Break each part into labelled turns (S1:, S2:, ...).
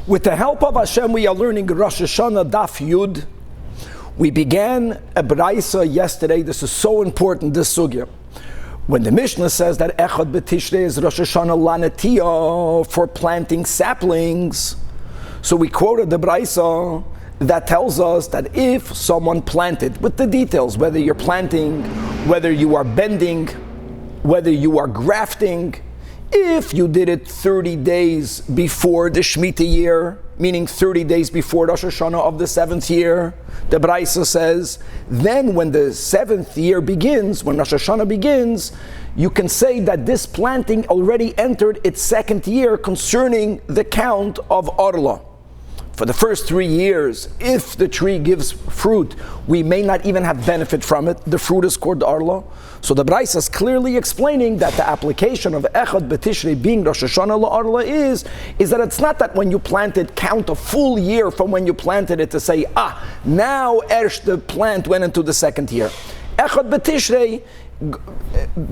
S1: With the help of Hashem, we are learning Rosh Hashana Daf Yud. We began a Braisa yesterday. This is so important, this sugya. When the Mishnah says that Echad B'Tishrei is Rosh Hashana Lanatiyah for planting saplings, so we quoted the Braisa that tells us that if someone planted, with the details, whether you're planting, whether you are bending, whether you are grafting, if you did it 30 days before the Shemitah year, meaning 30 days before Rosh Hashana of the 7th year, the Braisa says, then when the 7th year begins, when Rosh Hashana begins, you can say that this planting already entered its 2nd year concerning the count of Orla. For the first 3 years, if the tree gives fruit, we may not even have benefit from it. The fruit is called Orla. So the Braisa is clearly explaining that the application of Echad B'Tishrei being Rosh Hashana L'Orla is that it's not that when you plant it, count a full year from when you planted it to say, now the plant went into the 2nd year. Echad B'Tishrei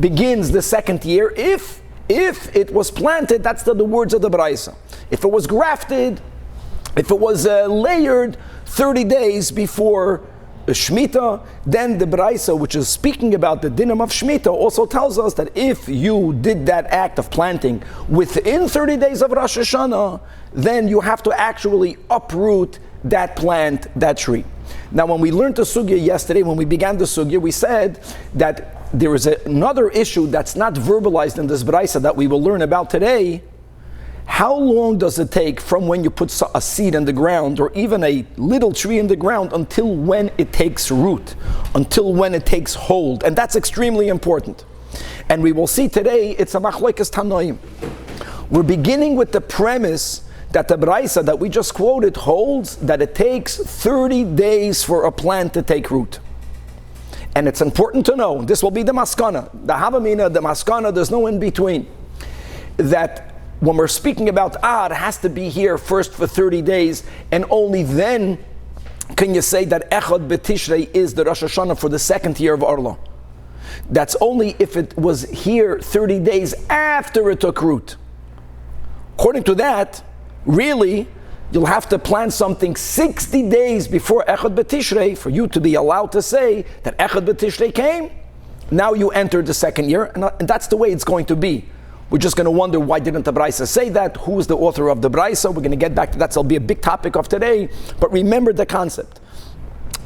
S1: begins the 2nd year if it was planted. That's the words of the Braisa. If it was grafted, if it was layered 30 days before Shemitah, then the Braisa, which is speaking about the dinam of Shemitah, also tells us that if you did that act of planting within 30 days of Rosh Hashana, then you have to actually uproot that plant, that tree. Now, when we learned the sugya yesterday, when we began the sugya, we said that there is another issue that's not verbalized in this Braisa that we will learn about today. How long does it take from when you put a seed in the ground or even a little tree in the ground until when it takes root, until when it takes hold? And that's extremely important. And we will see today it's a machlokes tanoim. We're beginning with the premise that the Braisa that we just quoted holds that it takes 30 days for a plant to take root. And it's important to know, this will be the maskana, the havamina, the maskana, there's no in between, that when we're speaking about it has to be here first for 30 days, and only then can you say that Echad B'Tishrei is the Rosh Hashana for the 2nd year of Orla. That's only if it was here 30 days after it took root. According to that, really, you'll have to plant something 60 days before Echad B'Tishrei for you to be allowed to say that Echad B'Tishrei came. Now you enter the 2nd year, and that's the way it's going to be. We're just going to wonder, why didn't the Braisa say that? Who is the author of the Braisa? We're going to get back to that. So it'll be a big topic of today. But remember the concept.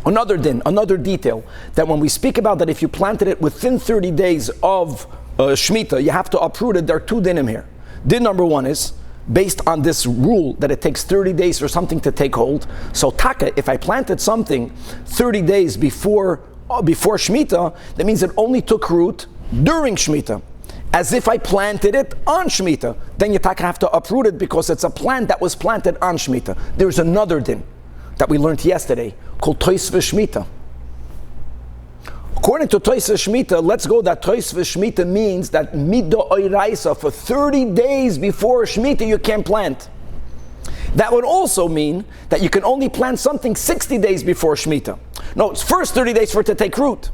S1: Another detail, that when we speak about that if you planted it within 30 days of Shemitah, you have to uproot it. There are 2 dinim here. Din number 1 is, based on this rule that it takes 30 days for something to take hold. So taka, if I planted something 30 days before Shemitah, that means it only took root during Shemitah. As if I planted it on Shemitah, then you have to uproot it because it's a plant that was planted on Shemitah. There's another din that we learned yesterday called Tois V'Shmita. According to Tois V'Shmita, let's go that Tois V'Shmita means that Mido Oiraisa, for 30 days before Shemitah you can't plant. That would also mean that you can only plant something 60 days before Shemitah. No, it's first 30 days for it to take root.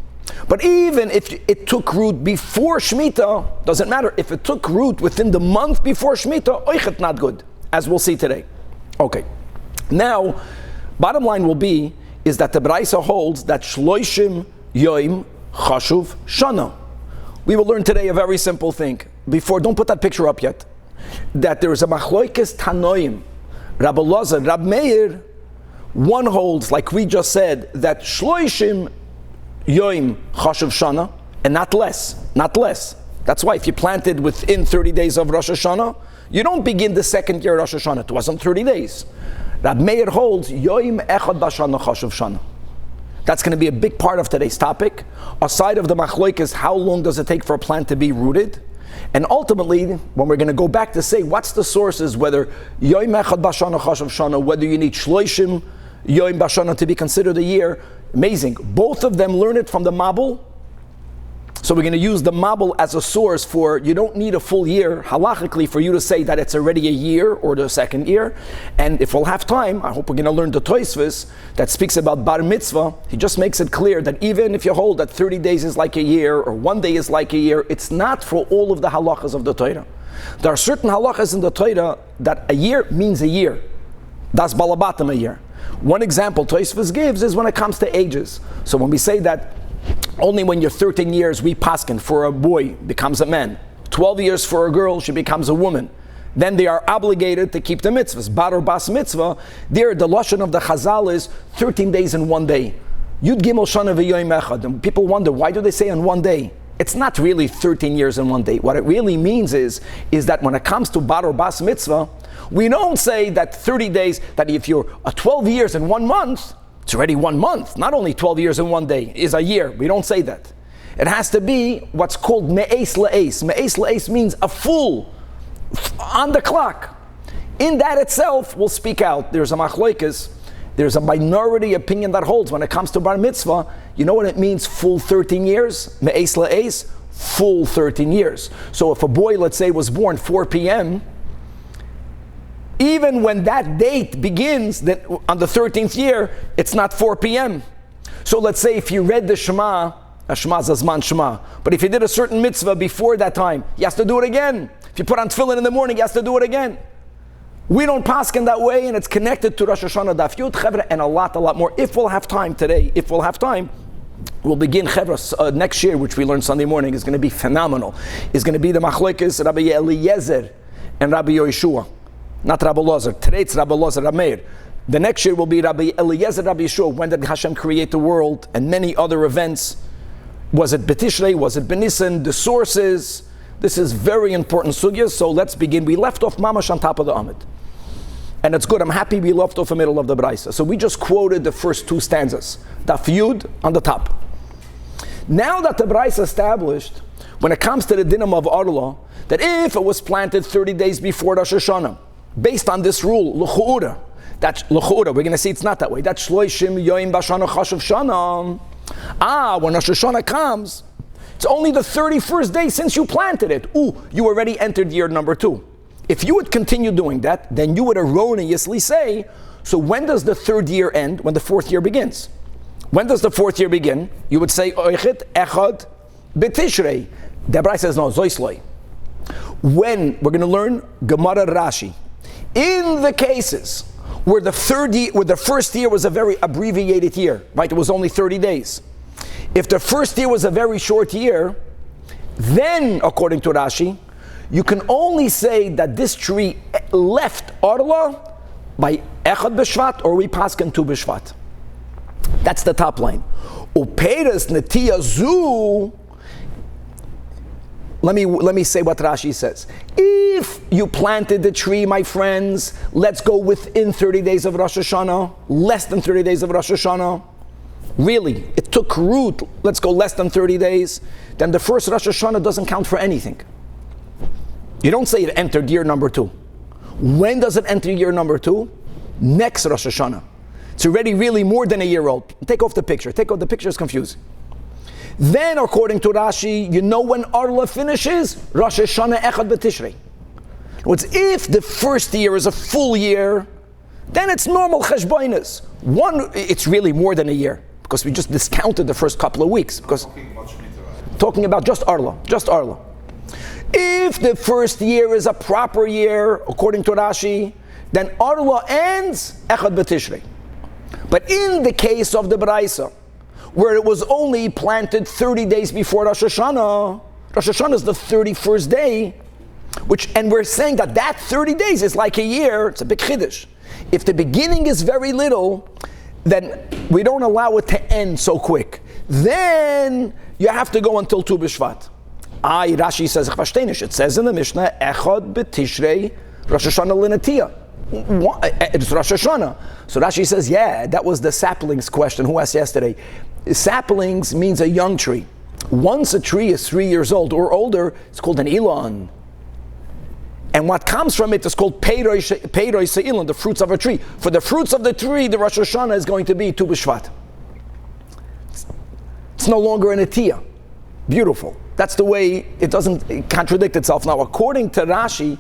S1: But even if it took root before Shemitah, doesn't matter. If it took root within the month before Shemitah, oichet not good, as we'll see today. Okay. Now, bottom line will be, is that the Braisa holds that Shloishim Yoim Chashuv Shana. We will learn today a very simple thing. Don't put that picture up yet. That there is a machlokes tanoim. Rabbi Lazar, Rab Meir, one holds, like we just said, that Shloishim Yoim Chashuv Shana, and not less. That's why if you planted within 30 days of Rosh Hashana, you don't begin the 2nd year of Rosh Hashana. It wasn't 30 days. Rab Meir holds Yoim Echad B'Shana Chashuv Shana. That's going to be a big part of today's topic. Aside of the machlokes, how long does it take for a plant to be rooted? And ultimately, when we're going to go back to say what's the sources, whether Yoim Echad B'Shana Chashuv Shana, whether you need Shloishim Yoim B'Shana to be considered a year, amazing. Both of them learn it from the Mabul. So we're going to use the Mabul as a source for, you don't need a full year, halachically, for you to say that it's already a year or the 2nd year. And if we'll have time, I hope we're going to learn the Tosfos that speaks about Bar Mitzvah. He just makes it clear that even if you hold that 30 days is like a year or 1 day is like a year, it's not for all of the halachas of the Torah. There are certain halachas in the Torah that a year means a year. Das balabatam a year. One example Tosfos gives is when it comes to ages. So when we say that only when you're 13 years we paskin for a boy becomes a man, 12 years for a girl she becomes a woman, then they are obligated to keep the mitzvahs. Bar or bas mitzvah, there the lashon of the Chazal is 13 days in one day. Yud Gimel Shana v'Yoyim Echad. And people wonder, why do they say on one day? It's not really 13 years in one day. What it really means is that when it comes to bar or bas mitzvah, we don't say that 30 days, that if you're 12 years in 1 month, it's already 1 month. Not only 12 years in 1 day, is a year. We don't say that. It has to be what's called me'es la'es. Me'es la'es means a full, on the clock. In that itself, we'll speak out. There's a machloikes. There's a minority opinion that holds when it comes to bar mitzvah. You know what it means, full 13 years? Me'es la'es, full 13 years. So if a boy, let's say, was born 4 p.m., even when that date begins, that on the 13th year, it's not 4 p.m. So let's say if you read the Shema, Shema Zazman Shema, but if you did a certain mitzvah before that time, he has to do it again. If you put on tefillin in the morning, he has to do it again. We don't paskin that way, and it's connected to Rosh Hashana Daf Yud, Chevra, and a lot more. If we'll have time today, we'll begin Chevra next year, which we learn Sunday morning, is going to be phenomenal. It's going to be the machlekes Rabbi Eliezer and Rabbi Yoshua, not Rabbi Lozer. Today it's Rabbi Lozer, Rabbi Meir. The next year will be Rabbi Eliezer, Rabbi Yeshua. When did Hashem create the world? And many other events. Was it B'Tishrei? Was it B'Nisan? The sources. This is very important sugya. So let's begin. We left off mamash on top of the Amid. And it's good. I'm happy we left off the middle of the Braisa. So we just quoted the first 2 stanzas. Daf Yud on the top. Now that the Braisa established, when it comes to the dinam of Arla, that if it was planted 30 days before Rosh Hashana, based on this rule, l'chu'ura, that's l'chu'ura, we're going to see it's not that way. That's shloishim yoyim b'shana chashav shana. When Rosh Hashana comes, it's only the 31st day since you planted it. You already entered year number 2. If you would continue doing that, then you would erroneously say, so when does the 3rd year end? When the 4th year begins. When does the 4th year begin? You would say, oichet echad b'tishrei. The Braisa says, no, zoisloi. When we're going to learn Gemara Rashi, in the cases where the 1st year was a very abbreviated year, right? It was only 30 days. If the 1st year was a very short year, then according to Rashi, you can only say that this tree left Arla by Echad B'Shvat, or we paskin 2 B'Shvat. That's the top line. Uperes netiya zu. Let me say what Rashi says. If you planted the tree, my friends, let's go within 30 days of Rosh Hashana, less than 30 days of Rosh Hashana. Really, it took root, let's go less than 30 days, then the first Rosh Hashana doesn't count for anything. You don't say it entered year number 2. When does it enter year number 2? Next Rosh Hashana. It's already really more than a year old. Take off the picture. The picture is confusing. Then, according to Rashi, you know when Arla finishes? Rosh Hashana Echad B'Tishrei. If the 1st year is a full year, then it's normal cheshboinus. It's really more than a year, because we just discounted the first couple of weeks. Because talking about just Arla. If the 1st year is a proper year, according to Rashi, then Arla ends Echad B'Tishrei. But in the case of the Braisa, where it was only planted 30 days before Rosh Hashana is the 31st day, and we're saying that 30 days is like a year. It's a big chiddush. If the beginning is very little, then we don't allow it to end so quick. Then you have to go until Tu B'Shvat. Rashi says, it says in the Mishnah, Echad B'Tishrei Rosh Hashana L'Natiyah. It's Rosh Hashana. So Rashi says, that was the saplings question. Who asked yesterday? Saplings means a young tree. Once a tree is 3 years old or older, it's called an Elon. And what comes from it is called Peiroi Se'ilan, the fruits of a tree. For the fruits of the tree, the Rosh Hashana is going to be Tu B'Shvat. It's no longer an Atiyah. Beautiful. That's the way it doesn't contradict itself. Now, according to Rashi,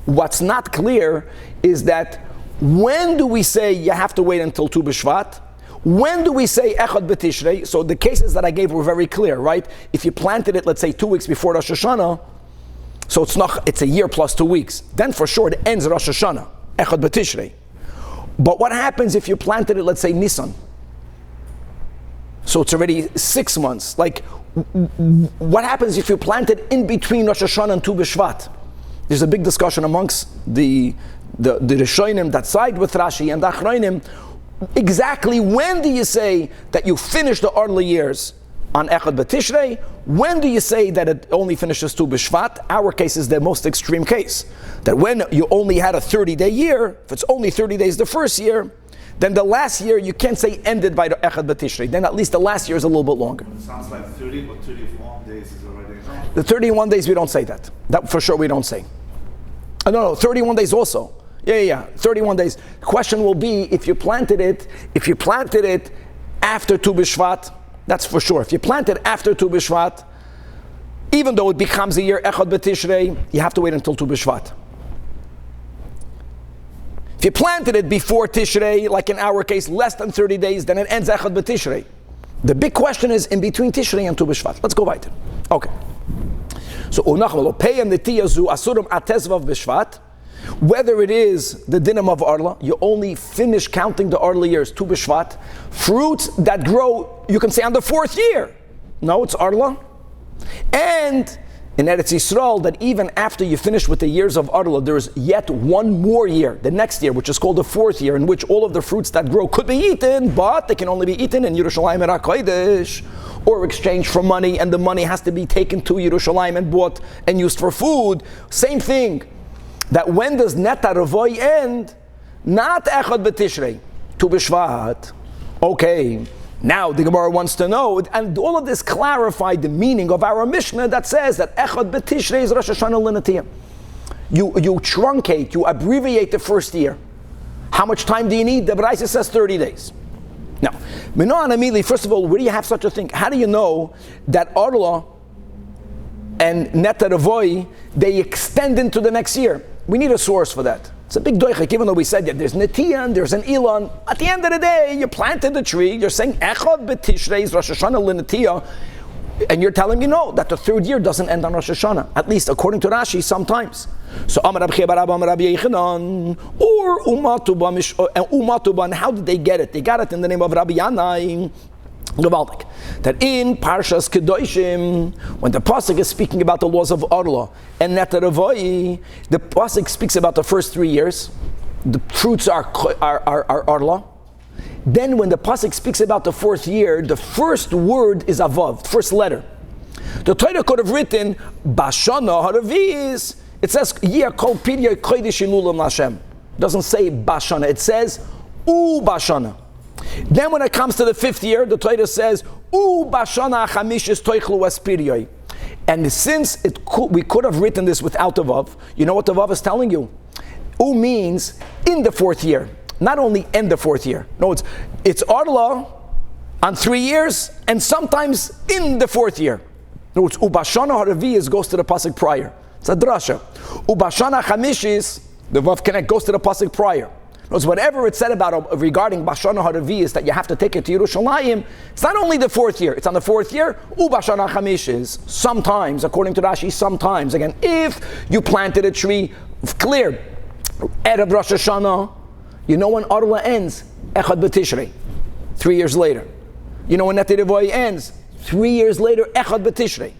S1: what's not clear is that when do we say you have to wait until Tu B'Shvat? When do we say Echad B'Tishrei? So the cases that I gave were very clear, right? If you planted it, let's say 2 weeks before Rosh Hashana, so it's a year plus 2 weeks. Then for sure it ends Rosh Hashana, Echad B'Tishrei. But what happens if you planted it, let's say, Nisan? So it's already 6 months. Like, what happens if you plant it in between Rosh Hashana and Tu B'Shvat? There's a big discussion amongst the Rishonim that side with Rashi and the Achronim. Exactly when do you say that you finish the early years on Echad B'Tishrei? When do you say that it only finishes Tu B'Shvat? Our case is the most extreme case. That when you only had a 30-day year, if it's only 30 days the first year, then the last year you can't say ended by the Echad B'Tishrei. Then at least the last year is a little bit longer.
S2: It sounds like 30, but 31 days is already enough.
S1: The 31 days we don't say that. That for sure we don't say. No, 31 days also. Yeah, 31 days. The question will be if you planted it after Tu B'Shvat, that's for sure. If you plant it after Tu B'Shvat, even though it becomes a year Echad B'Tishrei, you have to wait until Tu B'Shvat. If you planted it before Tishrei, like in our case, less than 30 days, then it ends Echad B'Tishrei. The big question is in between Tishrei and Tu B'Shvat. Let's go weiter. Okay. So, whether it is the dinam of Arla, you only finish counting the Arla years, Tu B'Shvat. Fruits that grow, you can say on the 4th year. No, it's Arla. And in Eretz Yisrael, that even after you finish with the years of Arla, there's yet one more year, the next year, which is called the 4th year, in which all of the fruits that grow could be eaten, but they can only be eaten in Yerushalayim and HaKodesh, or exchanged for money, and the money has to be taken to Yerushalayim and bought and used for food. Same thing. That when does Neta Revoy end? Not Echad B'Tishrei, Tu B'Shvat. Okay, now the Gemara wants to know, and all of this clarified the meaning of our Mishnah that says that Echad B'Tishrei is Rosh Hashana L'Natiyah. You truncate, you abbreviate the first year. How much time do you need? The Brayso says 30 days. Now, Minoan immediately, first of all, where do you have such a thing? How do you know that Arla and Neta Revoy, they extend into the next year? We need a source for that. It's a big doichik, even though we said that there's Netiyah and there's an Elon. At the end of the day, you planted the tree, you're saying Echad B'Tishrei is Rosh Hashana L'Natiyah, and you're telling me no, that the 3rd year doesn't end on Rosh Hashana. At least according to Rashi, sometimes. So Amar Rabbi Chiya Amar Rabbi Yechanan, or Umatuban, how did they get it? They got it in the name of Rabbi Yanai. That in Parshas Kedoshim, when the pasuk is speaking about the laws of Arla and Neta Revoy, the pasuk speaks about the first 3 years. The fruits are Arla. Then when the pasuk speaks about the 4th year, the first word is Avav, first letter. The Torah could have written Bashana Haravis. It says Yia Kol Pirya Kodesh Ilulam Hashem. It doesn't say Bashana. It says U Bashana. Then when it comes to the 5th year, the Torah says, U bashana chamishis toichlu espiriyoi. And since we could have written this without the vav, you know what the vav is telling you? U means in the 4th year, not only in the 4th year. No, it's Arla on 3 years, and sometimes in the 4th year. No, it's U bashana haraviyis goes to the pasuk prior. It's a drasha. U bashana chamishis, the vav connect goes to the pasuk prior. Because whatever it said about regarding Bashana Haravi is that you have to take it to Yerushalayim, it's not only the 4th year, it's on the 4th year, Bashana Chamish is sometimes, according to Rashi, sometimes. Again, if you planted a tree, clear, Erev Rosh Hashana, you know when Arla ends, Echad B'Tishrei, 3 years later. You know when Neta Revoy ends, 3 years later, Echad B'Tishrei.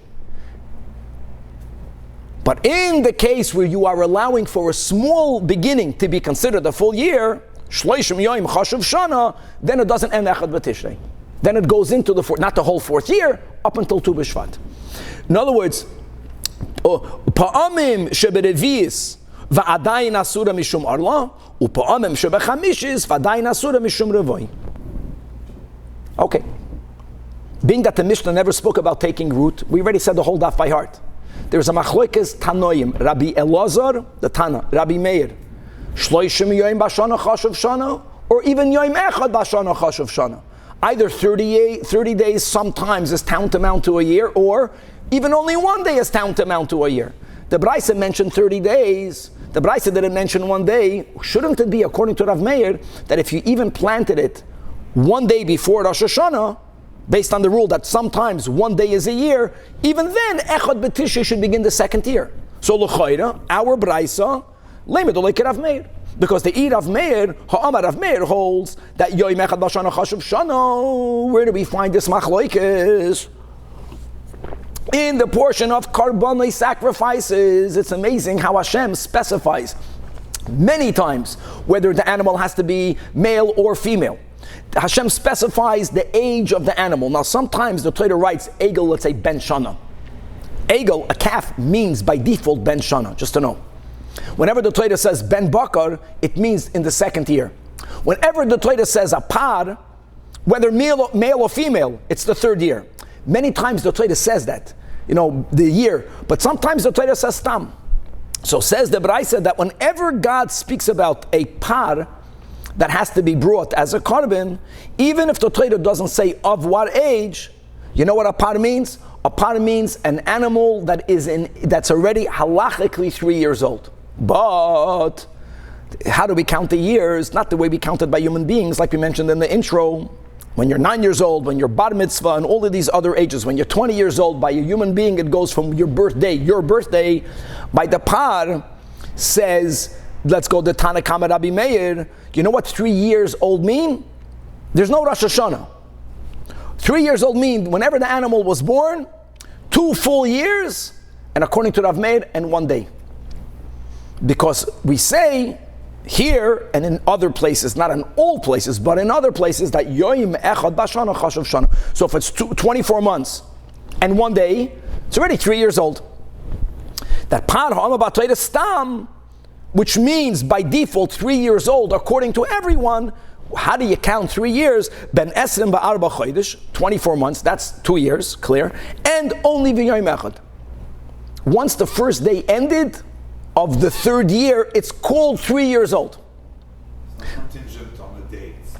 S1: But in the case where you are allowing for a small beginning to be considered a full year, Shloishim Yoim Chashuv Shana, then it doesn't end Echad B'Tishrei. Then it goes into not the whole 4th year, up until Tu B'Shvat. In other words, Pa'amim shebereviis va'adayin asura mishum arla, u'pa'amim shebechamishis va'adayin asura mishum revoy. Okay. Being that the Mishnah never spoke about taking root, we already said the whole daf by heart. There's a machlokes Tanoim, Rabbi Elazar, the Tana, Rabbi Meir, Shloishim Yoim Bashana Chashuv Shana, or even Yoim Echad Bashana Chashuv Shana. Either 30 days sometimes is tantamount to a year, or even only 1 day is tantamount to a year. The Brayso mentioned 30 days. The Brayso didn't mention 1 day. Shouldn't it be, according to Rav Meir, that if you even planted it 1 day before Rosh Hashana, based on the rule that sometimes 1 day is a year, even then, Echad B'Tishrei should begin the 2nd year. So, l'chayra, our Brayso, lemed olei Rav Meir. Because the Rav Meir, Ha'amar Rav Meir holds that Yoim Echad B'Shana Chashuv Shana. Where do we find this machlokes? In the portion of Karbanei sacrifices. It's amazing how Hashem specifies many times whether the animal has to be male or female. Hashem specifies the age of the animal. Now sometimes the Torah writes Egel, let's say Ben Shana. Egel, a calf, means by default Ben Shana, just to know. Whenever the Torah says Ben Bakar, it means in the second year. Whenever the Torah says a par, whether male or female, it's the third year. Many times the Torah says that, the year, but sometimes the Torah says tam. So says the Braisa that whenever God speaks about a par that has to be brought as a korban, even if the Torah doesn't say of what age, you know what a par means? A par means an animal that's already halachically 3 years old. But how do we count the years? Not the way we count it by human beings, like we mentioned in the intro. When you're 9 years old, when you're bar mitzvah, and all of these other ages, when you're 20 years old, by a human being, it goes from your birthday. By the par says, let's go to Tanach Rabbi Meir. You know what 3 years old mean? There's no Rosh Hashana. 3 years old mean whenever the animal was born, 2 full years, and according to Rav Meir, and 1 day. Because we say here and in other places, not in all places, but in other places, that Yoim Echad B'Shana Chashuv Shana. So if it's 24 months and 1 day, it's already 3 years old. That Par Ha'ama B'Torah Stam, which means by default 3 years old, according to everyone. How do you count 3 years? Ben Esrim Ba'arba Chodesh, 24 months, that's 2 years, clear. And only V'Yoim Echad. Once the first day ended of the third year, it's called 3 years old.
S2: It's not contingent on the dates.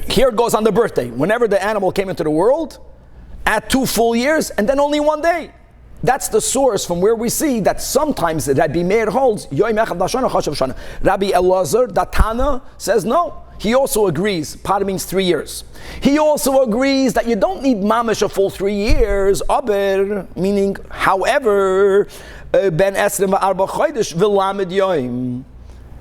S1: Here it goes on the birthday. Whenever the animal came into the world, at 2 full years, and then only 1 day. That's the source from where we see that sometimes Rabbi Meir holds Yoim Echad B'Shana Chashuv Shana. Rabbi Elazar, Datana, says no. He also agrees, par means 3 years. He also agrees that you don't need mamish a full 3 years, aber, meaning, however, ben esrim v'arba chodesh v'lamed yoim.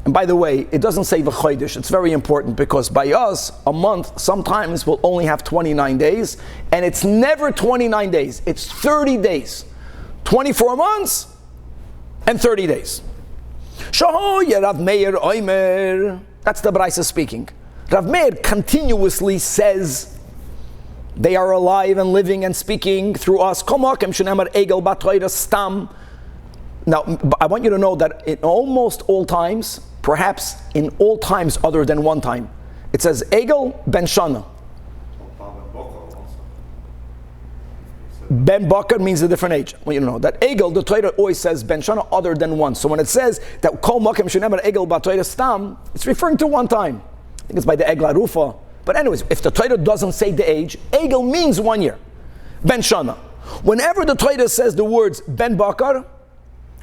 S1: And by the way, it doesn't say v'chodesh. It's very important because by us, a month sometimes will only have 29 days, and it's never 29 days. It's 30 days. 24 months and 30 days. Shahoy Rav Meir Oimer. That's the Braisa speaking. Rav Meir continuously says they are alive and living and speaking through us. Now, I want you to know that in almost all times, perhaps in all times other than one time, it says Egel ben Shana. Ben Bakar means a different age. Well, you know that Egel, the Torah always says Ben Shana other than one. So when it says that Kol Makim Shenemer Egel B'Torah Stam, it's referring to one time. I think it's by the Egla Rufa. But anyways, if the Torah doesn't say the age, Egel means 1 year. Ben Shana. Whenever the Torah says the words Ben Bakar,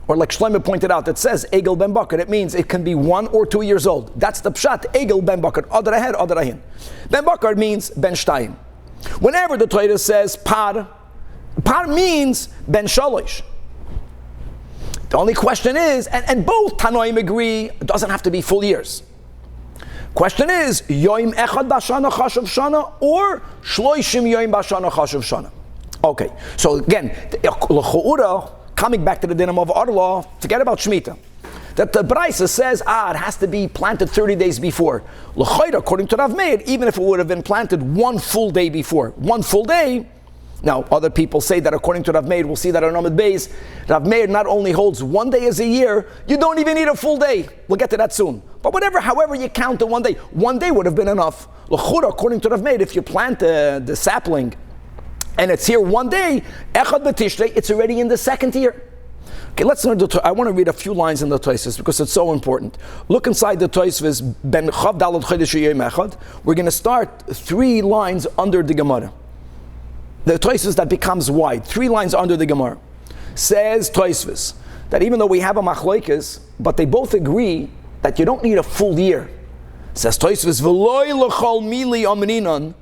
S1: or like Shlomo pointed out, it says Egel Ben Bakar, it means it can be 1 or 2 years old. That's the Pshat, Egel Ben Bakar, Adar Aher, Adar Ahin. Ben Bakar means Ben Shtayim. Whenever the Torah says Par means Ben Shalosh. The only question is, and both Tanoim agree, it doesn't have to be full years. Question is, Yoim Echad B'Shana Chashuv Shana or Shloishim Yoim B'Shana Chashuv Shana. Okay, so again, coming back to the Dinam of Arla, forget about Shemitah. That the Braisa says, it has to be planted 30 days before. L'chayra, according to Rav Meir, even if it would have been planted 1 full day before. 1 full day. Now, other people say that according to Rav Meir, we'll see that on Amud Beis, Rav Meir not only holds 1 day as a year, you don't even need a full day. We'll get to that soon. But however you count the 1 day, 1 day would have been enough. L'chura, according to Rav Meir, if you plant the sapling and it's here 1 day, Echad B'Tishrei, it's already in the second year. Okay, let's learn I want to read a few lines in the Tosfos because it's so important. Look inside the Tosfos, Ben Chav Dalad Chodesh Yom Echad. We're going to start 3 lines under the Gemara. The Tosfos that becomes wide, 3 lines under the Gemara. Says Tosfos that even though we have a machlokes, but they both agree that you don't need a full year. Says Tosfos, V'loi l'chol mili amrinan.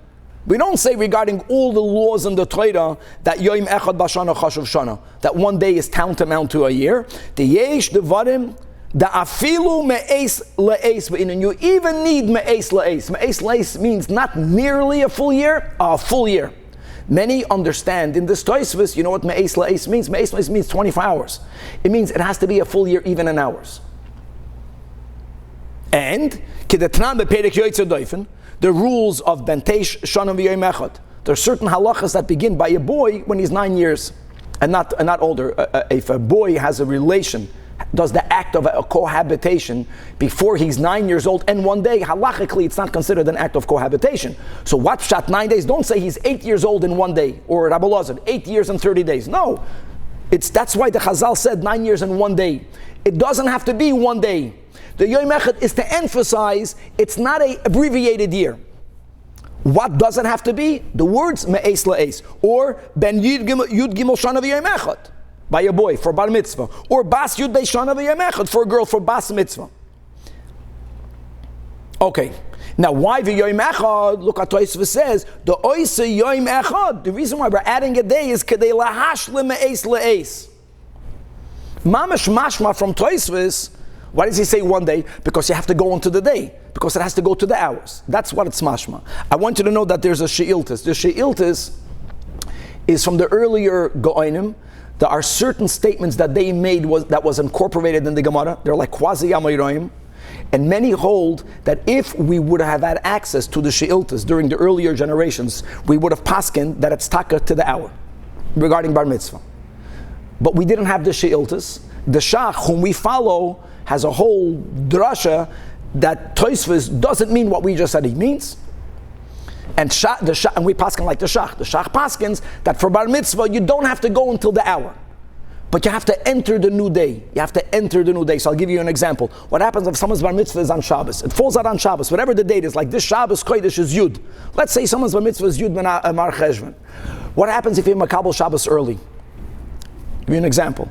S1: We don't say regarding all the laws in the Torah that Yoim Echad B'Shana Chashuv Shana, that 1 day is tantamount to a year. The yesh devarim The afilu me'es le'es, and you even need me'es le'es. Me'es le'es means not merely a full year, a full year. Many understand in this Tosfos, you know what me'es le'es means? Me'es le'es means 24 hours. It means it has to be a full year even in hours. And the rules of Bentesh, Shana v'Yom Echad. There are certain halachas that begin by a boy when he's 9 years and not older. If a boy has a relation, does the act of a cohabitation before he's 9 years old and 1 day, halachically it's not considered an act of cohabitation. So what pshat 9 days? Don't say he's 8 years old in 1 day, or Rabbi Lazar, 8 years and 30 days. No, that's why the Chazal said 9 years and 1 day. It doesn't have to be 1 day. The Yom Echad is to emphasize it's not an abbreviated year. What does it have to be? The words me'es la'es, or ben yud gimel shana v'yom echad, by a boy for bar mitzvah, or bas yud bei shana v'yom echad for a girl for bas mitzvah. Okay, now why v'yom echad? Look what Tosfos says. The oisa yom echad. The reason why we're adding a day is kedei lahashlim me'es la'es. Mamash mashma from Tosfos. Why does he say 1 day? Because you have to go into the day. Because it has to go to the hours. That's what it's mashma. I want you to know that there's a she'iltis. The she'iltis is from the earlier Go'onim. There are certain statements that they made that was incorporated in the Gemara. They're like quasi Amoraim. And many hold that if we would have had access to the she'iltis during the earlier generations, we would have paskin that it's taka to the hour regarding bar mitzvah. But we didn't have the she'iltis. The shach, whom we follow, has a whole drasha that Tosfos doesn't mean what we just said he means. And and we paskin like the shach. The shach paskins that for bar mitzvah you don't have to go until the hour, but you have to enter the new day. You have to enter the new day. So I'll give you an example. What happens if someone's bar mitzvah is on Shabbos? It falls out on Shabbos, whatever the date is. Like this Shabbos Kodesh is Yud. Let's say someone's bar mitzvah is Yud Mar Cheshvan. What happens if you're makabel Shabbos early? Give you an example.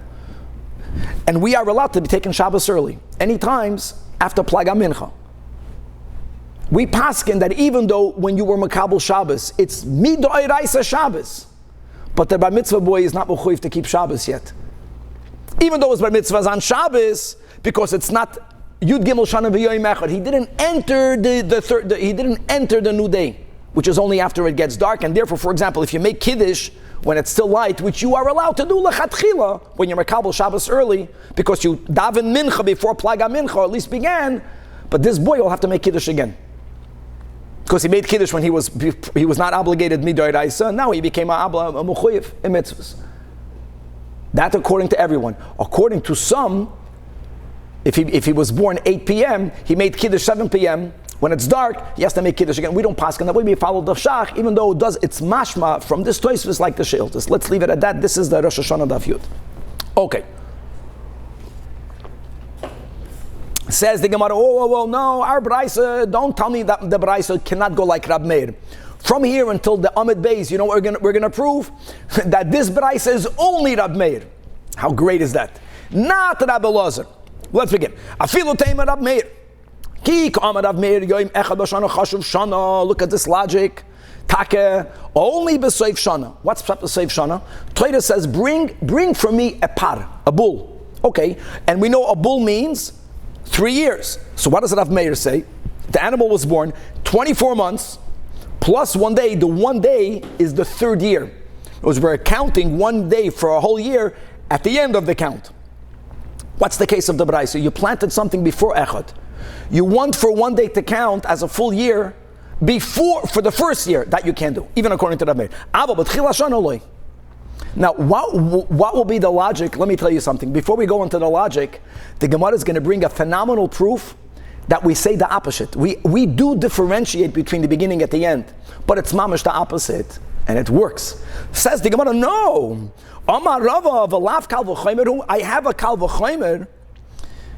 S1: And we are allowed to be taking Shabbos early, any times after Plaga Mincha. We paskin that even though when you were Makabel Shabbos, it's Midoiraisa Shabbos, but the Bar Mitzvah boy is not mechuyev to keep Shabbos yet. Even though his Bar Mitzvah is on Shabbos, because it's not Yud Gimel Shana V'Yom Echad, he didn't enter he didn't enter the new day, which is only after it gets dark. And therefore, for example, if you make Kiddush when it's still light, which you are allowed to do lechatchila when you're Makabel Shabbos early, because you daven mincha before Plaga Mincha at least began, but this boy will have to make Kiddush again. Because he made Kiddush when he was not obligated midoraisa, now he became a mechuyev in mitzvahs. That according to everyone. According to some, if he was born 8 p.m., he made Kiddush 7 p.m., when it's dark, he has to make Kiddush again. We don't paskin that way. We follow the shach, even though it's mashma from this Tosfos like the she'iltis. Let's leave it at that. This is the Rosh Hashana Daf Yud. Okay. Says the Gemara, no, our Braisa, don't tell me that the Braisa cannot go like Rab Meir. From here until the Amid Beis, you know what we're going to prove? That this Braisa is only Rab Meir. How great is that? Not Rabbi Lazar. Let's begin. Afilu teima Rab Meir. Look at this logic. Take only b'seif shana. What's b'seif shana? Torah says, bring for me a par, a bull. Okay, and we know a bull means 3 years. So what does Rav Meir say? The animal was born 24 months plus 1 day. The 1 day is the 3rd year. Because we're counting 1 day for a whole year at the end of the count. What's the case of the Braisa? You planted something before Echad. You want for 1 day to count as a full year for the first year. That you can't do, even according to Rav Meir. Now, what will be the logic? Let me tell you something. Before we go into the logic, the Gemara is going to bring a phenomenal proof that we say the opposite. We do differentiate between the beginning and the end, but it's mamash the opposite, and it works. Says the Gemara, no. Amar Rava of a lav kal v'chomer. I have a kal v'chomer.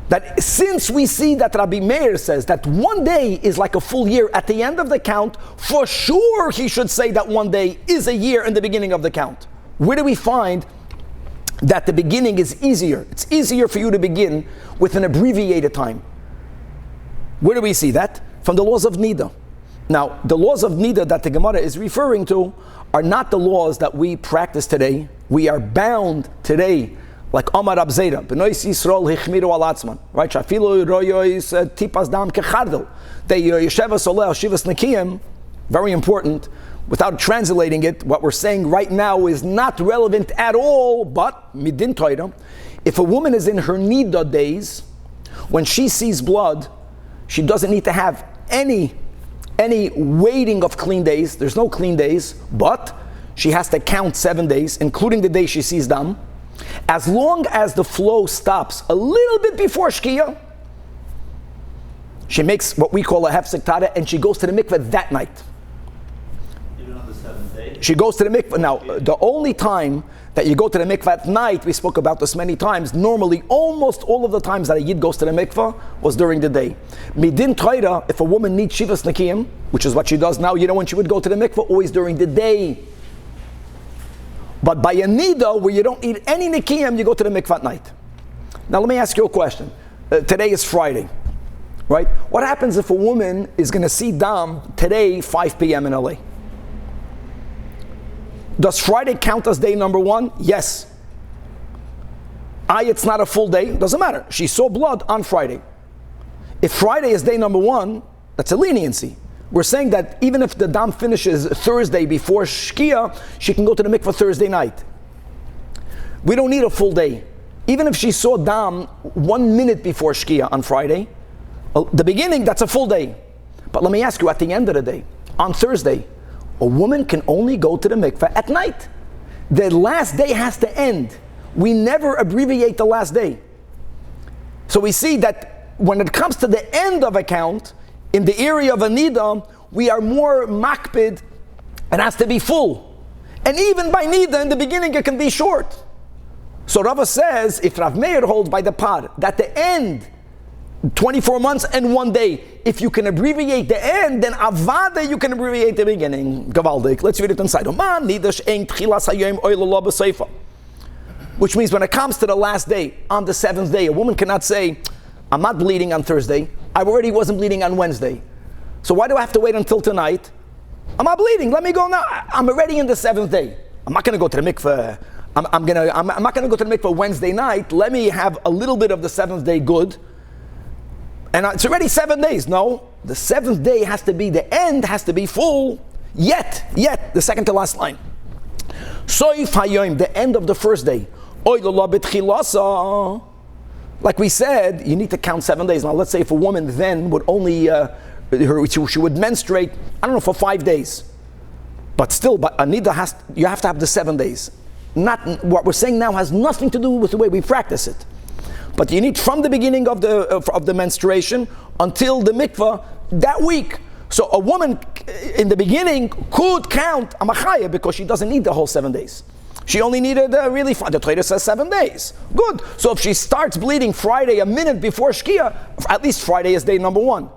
S1: That since we see that Rabbi Meir says that 1 day is like a full year at the end of the count, for sure he should say that 1 day is a year in the beginning of the count. Where do we find that the beginning is easier? It's easier for you to begin with an abbreviated time. Where do we see that? From the laws of Nida. Now, the laws of Nida that the Gemara is referring to are not the laws that we practice today. We are bound today Like Omar Abzeira, Benois Yisrael hichmiru al atzman, right? Shafilu royois tipas dam kechardel. They yesheva soleh shivas nekiyim, very important. Without translating it, what we're saying right now is not relevant at all, but midin Torah. If a woman is in her nida days, when she sees blood, she doesn't need to have any waiting of clean days. There's no clean days, but she has to count 7 days, including the day she sees dam. As long as the flow stops a little bit before Shkia, she makes what we call a hefsek tara, and she goes to the mikveh that night.
S3: Even on the 7th day?
S1: She goes to the mikveh. Now, the only time that you go to the mikveh at night, we spoke about this many times, normally almost all of the times that a yid goes to the mikveh was during the day. Midin Torah, if a woman needs shivas nekiyim, which is what she does now, you know when she would go to the mikveh? Always during the day. But by a nida, where you don't need any nekiyim, you go to the mikveh at night. Now let me ask you a question. Today is Friday, right? What happens if a woman is going to see dam today, 5 p.m. in LA? Does Friday count as day number 1? Yes. It's not a full day. Doesn't matter. She saw blood on Friday. If Friday is day number 1, that's a leniency. We're saying that even if the dam finishes Thursday before Shkia, she can go to the mikveh Thursday night. We don't need a full day. Even if she saw dam 1 minute before Shkia on Friday, the beginning, that's a full day. But let me ask you, at the end of the day, on Thursday, a woman can only go to the mikveh at night. The last day has to end. We never abbreviate the last day. So we see that when it comes to the end of a count, in the area of a nida, we are more makpid. It has to be full. And even by nida, in the beginning, it can be short. So Rava says, if Rav Meir holds by the par, that the end, 24 months and 1 day, if you can abbreviate the end, then avada you can abbreviate the beginning. Gavaldik. Let's read it inside. Which means when it comes to the last day, on the 7th day, a woman cannot say, I'm not bleeding on Thursday. I already wasn't bleeding on Wednesday. So why do I have to wait until tonight? I'm not bleeding. Let me go now. I'm already in the 7th day. I'm not going to go to the mikveh. I'm not going to go to the mikveh Wednesday night. Let me have a little bit of the 7th day good. And it's already 7 days. No, the 7th day has to be, the end has to be full. Yet, the second to last line. Soif hayoim, the end of the first day. Like we said, you need to count 7 days. Now, let's say if a woman then would only, she would menstruate, I don't know, for 5 days. But still, Anida you have to have the 7 days. Not what we're saying now has nothing to do with the way we practice it. But you need from the beginning of the menstruation until the mikvah that week. So a woman in the beginning could count a machaya because she doesn't need the whole 7 days. She only needed the Torah says 7 days. Good. So if she starts bleeding Friday a minute before Shkia, at least Friday is day number 1.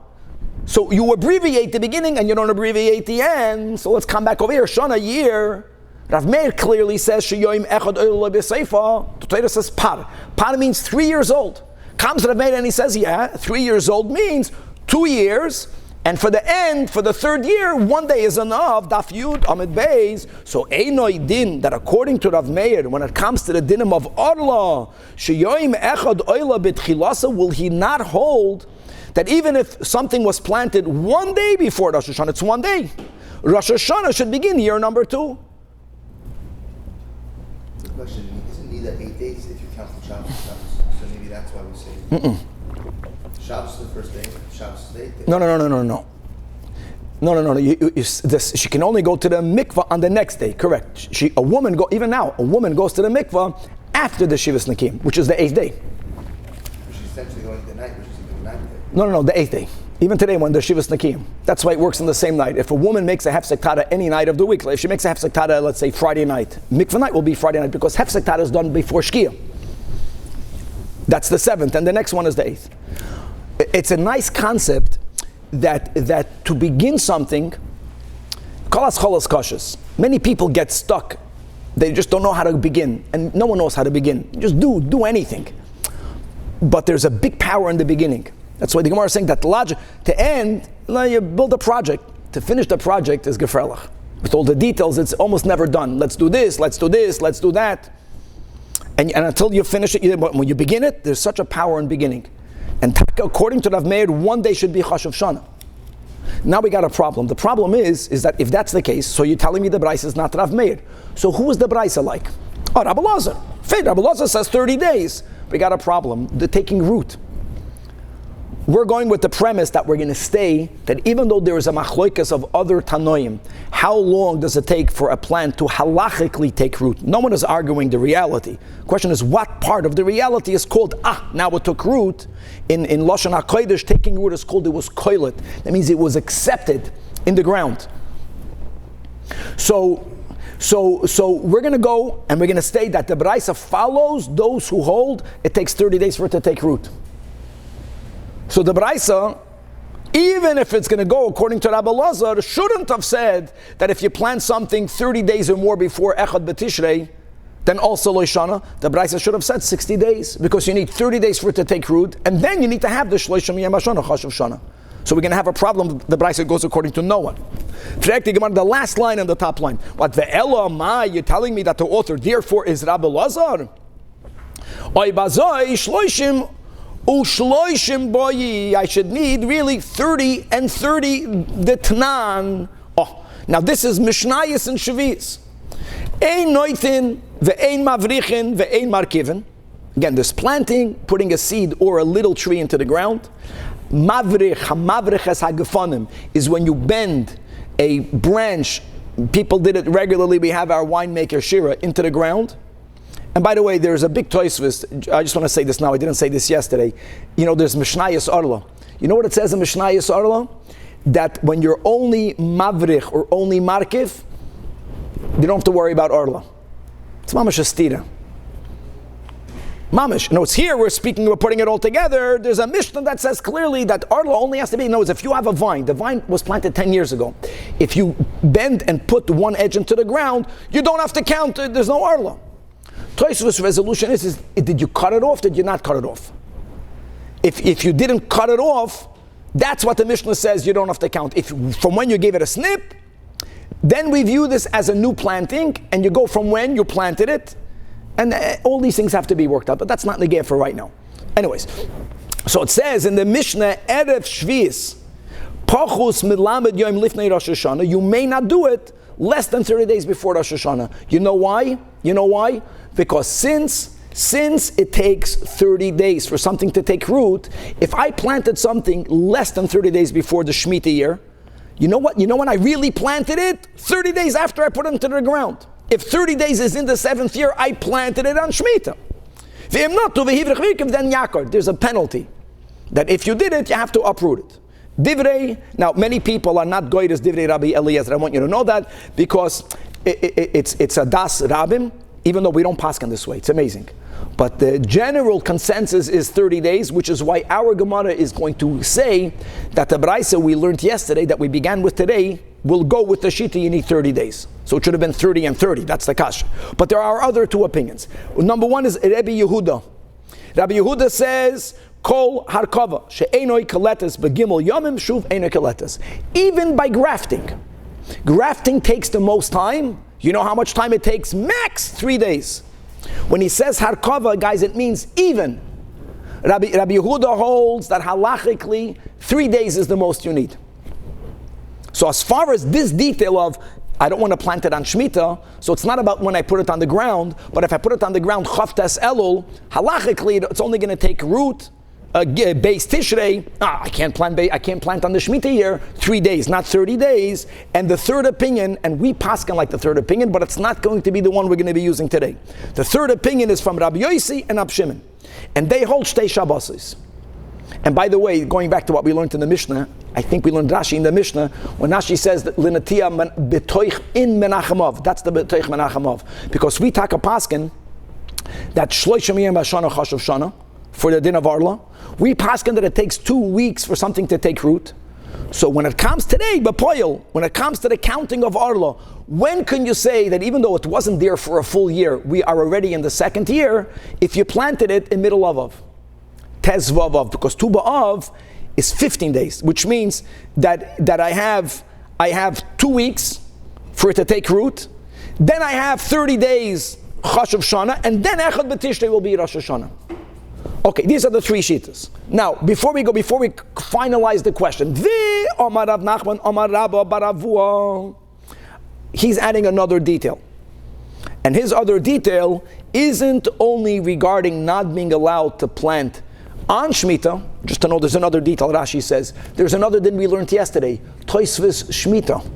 S1: So you abbreviate the beginning and you don't abbreviate the end. So let's come back over here. Shana year. Rav Meir clearly says Shiyoim echad oil b'seifa. The Torah says par. Par means 3 years old. Comes Rav Meir and he says, 3 years old means 2 years. And for the end, for the 3rd year, 1 day is enough. Daf Yud Amid Beis. So Einoi Din, that according to Rav Meir, when it comes to the dinim of Orla, Shiyoim echad oila b'tchilasa, will he not hold that even if something was planted 1 day before Rosh Hashana, it's 1 day. Rosh Hashana should begin year number 2.
S4: Question, isn't Nida 8 days if you count from Shabbos to Shabbos? So maybe that's why we say Shabbos is the first day, Shabbos is the 8th day. No. She can only go to the mikvah on the next day, correct. A woman goes to the mikvah after the Shivas Nakim, which is the 8th day. She's essentially going to the night, which is the 9th day.
S1: No, the 8th day. Even today when there's Shivas Nakim. That's why it works on the same night. If a woman makes a hefsek tara any night of the week, if she makes a hefsek tara, let's say Friday night, mikvah night will be Friday night because hefsek tara is done before Shkia. That's the 7th, and the next one is the 8th. It's a nice concept that to begin something, kolas cholas kashas. Many people get stuck. They just don't know how to begin, and no one knows how to begin. Just do anything. But there's a big power in the beginning. That's why the Gemara is saying that logic, to end, you build a project. To finish the project is gefrelach. With all the details, it's almost never done. Let's do this, let's do that. And until you finish it, when you begin it, there's such a power in beginning. And according to Rav Meir, one day should be Rosh Hashana. Now we got a problem. The problem is that if that's the case, so you're telling me the Braisa is not Rav Meir. So who is the Braisa like? Oh, Rabbi Lazar. Rabbi Lazar says 30 days. We got a problem. The taking root. We're going with the premise that we're going to stay, that even though there is a machloikas of other tanoim, how long does it take for a plant to halachically take root? No one is arguing the reality. The question is, what part of the reality is called, now it took root? In Lashon HaKodesh, taking root is called, it was koilet. That means it was accepted in the ground. So we're going to go and we're going to state that the Braisa follows those who hold it takes 30 days for it to take root. So the Braisa, even if it's going to go according to Rabbi Lazar, shouldn't have said that if you plant something 30 days or more before Echad B'Tishrei, then also Loishana. The Braisa should have said 60 days, because you need 30 days for it to take root, and then you need to have the Shloshim Yom HaShana, Chosh Shana. So we're going to have a problem. The Braisa goes according to no one. The last line and the top line. What the Elah, you're telling me that the author therefore is Rabbi Lazar? Oy bazoi Shloshim Ushloishim boyi, I should need really 30 and 30 the Tanan. Oh, now this is Mishnayos and Shavis. Ein noitin, ve'ein mavrichin, ve'ein markivin. Again, there's planting, putting a seed or a little tree into the ground. Mavrich, hamavriches hagafonim, is when you bend a branch. People did it regularly. We have our winemaker Shira into the ground. And by the way, there's a big toisvus. I just want to say this now. I didn't say this yesterday. There's Mishnayos Arla. You know what it says in Mishnayos Arla? That when you're only mavrich or only markiv, you don't have to worry about Arla. It's mamash astira. Mamish. It's here we're speaking about putting it all together. There's a Mishnah that says clearly that Arla only has to be, if you have a vine, the vine was planted 10 years ago. If you bend and put one edge into the ground, you don't have to count, there's no Arla. Tosfos resolution is did you cut it off? Did you not cut it off? If you didn't cut it off, that's what the Mishnah says. You don't have to count. If from when you gave it a snip, then we view this as a new planting, and you go from when you planted it, and all these things have to be worked out. But that's not negay for right now. Anyways, so it says in the Mishnah, Erev Shvius, Pachus Milamed Yom Lifnei Rosh Hashana. You may not do it less than 30 days before Rosh Hashana. You know why? Because since it takes 30 days for something to take root, if I planted something less than 30 days before the Shemitah year, you know what? You know when I really planted it? 30 days after I put it into the ground. If 30 days is in the 7th year, I planted it on Shemitah. Then Yakar, there's a penalty. That if you did it, you have to uproot it. Divrei, now many people are not goyed as Divrei Rabbi Eliezer. I want you to know that, because it's a das Rabbim, even though we don't paskin this way. It's amazing. But the general consensus is 30 days, which is why our Gemara is going to say that the Braisa we learned yesterday, that we began with today, will go with the Shita, you need 30 days. So it should have been 30 and 30, that's the kasha. But there are other two opinions. Number one is Rabbi Yehuda. Rabbi Yehuda says, Kol harkava, she'enoi kaletas begimel yomim shuv enoi kaletas. Even by grafting. Grafting takes the most time. You know how much time it takes? Max 3 days. When he says harkava, guys, it means even. Rabbi Yehuda holds that halachically 3 days is the most you need. So as far as this detail of, I don't want to plant it on Shemitah, so it's not about when I put it on the ground, but if I put it on the ground, Chavtes Elul, halachically it's only going to take root, base Tishrei. I can't plant on the Shemitah year 3 days, not 30 days. And the third opinion, and we paskin like the third opinion, but it's not going to be the one we're going to be using today. The third opinion is from Rabbi Yossi and Rab Shimon, and they hold Shtei Shabbosos. And by the way, going back to what we learned in the Mishnah, I think we learned Rashi in the Mishnah, when Rashi says that Linatia betoich in Menachemov, that's the betoich Menachemov. Because we take a paskin that Shloshim Yom HaShana Chosh Shana for the din of Arla. We paskin that it takes 2 weeks for something to take root. So when it comes today, Bapoil, when it comes to the counting of Arla, when can you say that even though it wasn't there for a full year, we are already in the 2nd year, if you planted it in middle of Tez Vav, because Tu B'Av is 15 days, which means that I have 2 weeks for it to take root. Then I have 30 days Chosh Shana, and then Echad B'Tishrei will be Rosh Hashana. Okay, these are the three shittas. Now, before we finalize the question, Omar Rav Nachman, Omar Rabba Baravua, he's adding another detail. And his other detail isn't only regarding not being allowed to plant on Shemitah. Just to know, there's another detail. Rashi says, there's another thing we learned yesterday, Toisvis Shemitah.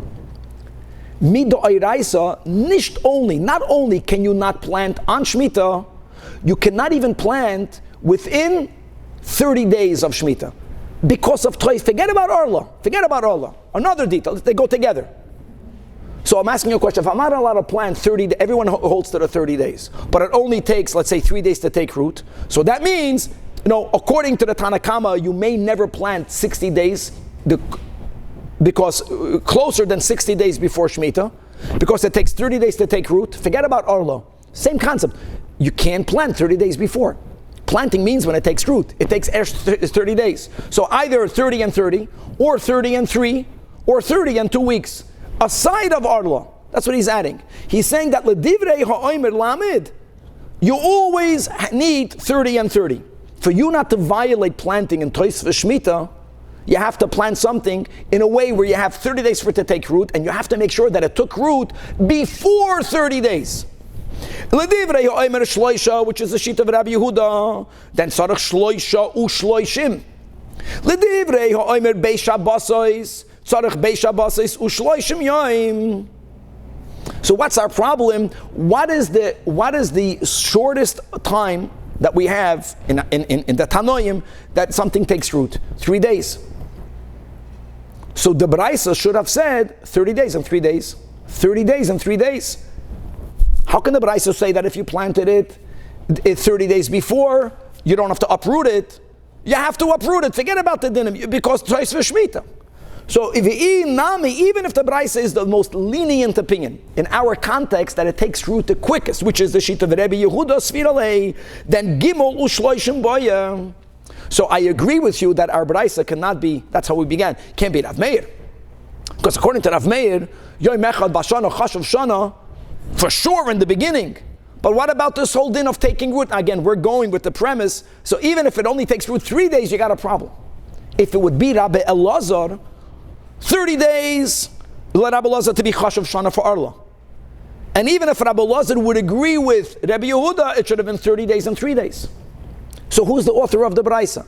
S1: Midoiraisa, not only can you not plant on Shemitah, you cannot even plant within 30 days of Shemitah. Because of Tois, forget about Arla. Another detail, they go together. So I'm asking you a question, if I'm not allowed to plant 30 days, everyone holds to the 30 days, but it only takes, let's say, 3 days to take root. So that means, according to the Tanakh, you may never plant 60 days, because closer than 60 days before Shemitah, because it takes 30 days to take root. Forget about Arla. Same concept. You can't plant 30 days before. Planting means when it takes root. It takes 30 days. So either 30 and 30, or 30 and 3, or 30 and 2 weeks. Aside of Arla. That's what he's adding. He's saying that L'divrei ha'omer lamid, you always need 30 and 30. For you not to violate planting in Tois v'Shmita, you have to plant something in a way where you have 30 days for it to take root, and you have to make sure that it took root before 30 days. L'divrei ha'omer shloisha, which is the sheet of Rabbi Yehuda, then sarach shloisha u'shloishim. L'divrei ha'omer beisha basois, sarach beisha basois u'shloishim yoim. So what's our problem? What is the shortest time that we have in the Tanoim that something takes root? 3 days. So the Braisa should have said 30 days and 3 days. 30 days and 3 days. How can the Braisa say that if you planted it 30 days before, you don't have to uproot it? You have to uproot it. Forget about the dinim, because Tois v'Shmita. So even if the Braisa is the most lenient opinion, in our context that it takes root the quickest, which is the sheet of Rebbe Yehuda Sviralei, then Gimel Ushloishim Boya. So I agree with you that our Braisa cannot be, that's how we began, can't be Rav Meir. Because according to Rav Meir, Yom Echad Bashana Chashav Shana, for sure in the beginning. But what about this whole din of taking root? Again, we're going with the premise, so even if it only takes root 3 days, you got a problem. If it would be Rabbi Elazar, 30 days, let Rabbi Elazar to be Chashav Shana for Arla. And even if Rabbi Elazar would agree with Rabbi Yehuda, it should have been 30 days and 3 days. So who's the author of the Braisa?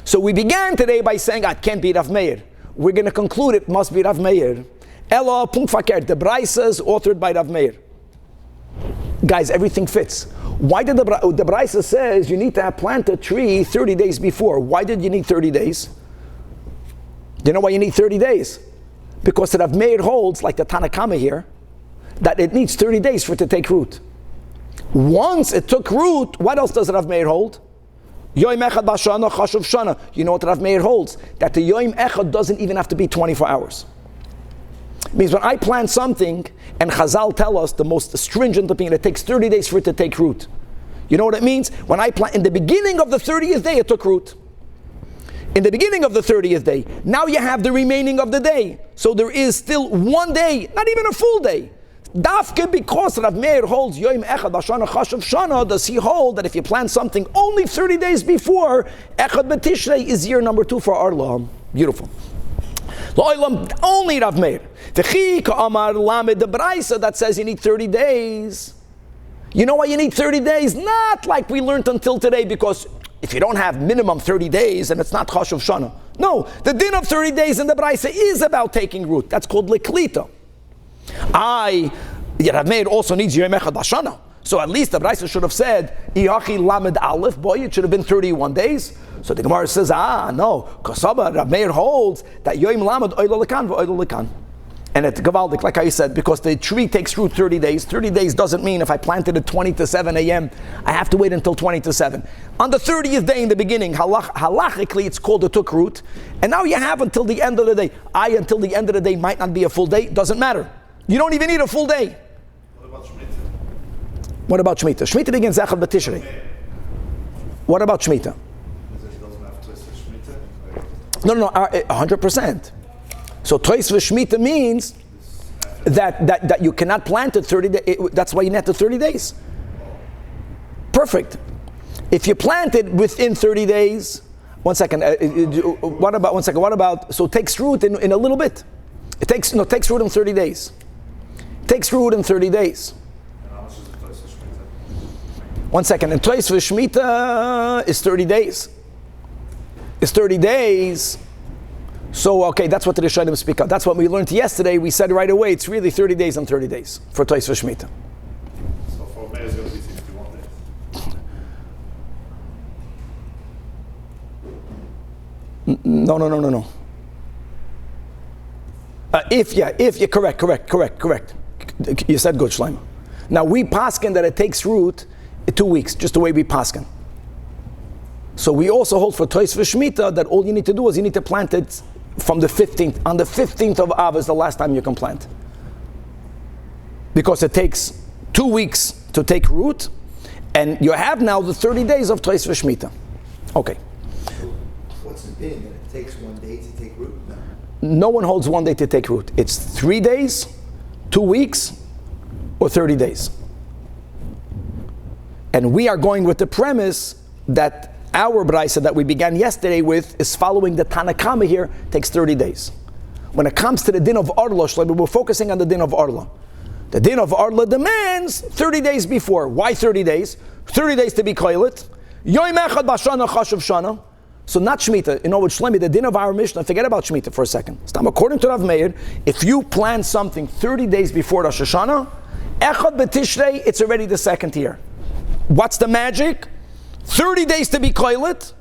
S1: So we began today by saying, it can't be Rav Meir. We're going to conclude it must be Rav Meir. Ela punkt fakert, the Braisa is authored by Rav Meir. Guys, everything fits. Why did the Braisa says you need to have planted a tree 30 days before? Why did you need 30 days? Do you know why you need 30 days? Because Rav Meir holds, like the Tanakh here, that it needs 30 days for it to take root. Once it took root, what else does Rav Meir hold? Yom Echad Bashana Chashav Shana. You know what Rav Meir holds? That the Yom Echad doesn't even have to be 24 hours. It means when I plant something, and Chazal tell us the most stringent opinion, it takes 30 days for it to take root. You know what it means? When I plant, in the beginning of the 30th day, it took root. In the beginning of the 30th day, now you have the remaining of the day. So there is still 1 day, not even a full day. Dafke, because Rav Meir holds Yom Echad Bashana Chashav Shana, does he hold that if you plant something only 30 days before, Echad B'Tishrei is year number 2 for Arla. Beautiful. Only Rav Meir. The Braisa that says you need 30 days. You know why you need 30 days? Not like we learned until today, because if you don't have minimum 30 days, and it's not Chashav Shana. No, the din of 30 days in the Braisa is about taking root. That's called Liklita. Rav Meir also needs Yom Echad Bashana. So at least the Braisa should have said, Iyachi Lamed Aleph, boy, it should have been 31 days. So the Gemara says, no, Kosaba, Rav Meir holds that Yom Lamed Oilo Lekan v'Oilo Lekan. And it's Gavaldik, like I said, because the tree takes root 30 days. 30 days doesn't mean if I planted at 20 to 7 a.m., I have to wait until 20 to 7. On the 30th day in the beginning, halachically, it's called a took root. And now you have until the end of the day. Until the end of the day might not be a full day. Doesn't matter. You don't even need a full day. What about Shemitah? Shemitah begins Echad B'Tishrei. What about Shemitah? No, 100%. So Tois v'Shmita means that you cannot plant it 30 days. That's why you need the 30 days. Perfect. If you plant it within 30 days, one second, what about, so it takes root in a little bit. It takes root in 30 days. It takes root in 30 days. One second, and Tois for Shemitah is 30 days. It's 30 days. So, okay, that's what the Rishonim speak of. That's what we learned yesterday. We said right away, it's really 30 days and 30 days for Tois for Shemitah.
S2: So for May, it's going to be 61 days.
S1: No. If you correct. You said good, Shlomo. Now we paskin that it takes root 2 weeks, just the way we paskin. So we also hold for Tois V'Shmita that all you need to do is you need to plant it from the 15th. On the 15th of Av is the last time you can plant. Because it takes 2 weeks to take root, and you have now the 30 days of Tois V'Shmita. Okay.
S4: What's the opinion that it takes 1 day to take root?
S1: No one holds 1 day to take root. It's 3 days, 2 weeks, or 30 days. And we are going with the premise that our Braisa that we began yesterday with is following the Tanach here, takes 30 days. When it comes to the din of Arla, we're focusing on the din of Arla. The din of Arla demands 30 days before. Why 30 days? 30 days to be koilet. Yoim echad b'shana chashav shana. So not Shemitah. You know what, Shlemi, the din of our Mishnah, forget about Shemitah for a second. According to Rav Meir, if you plan something 30 days before Rosh Hashana, echad b'tishrei, it's already the second year. What's the magic? 30 days to be koilet,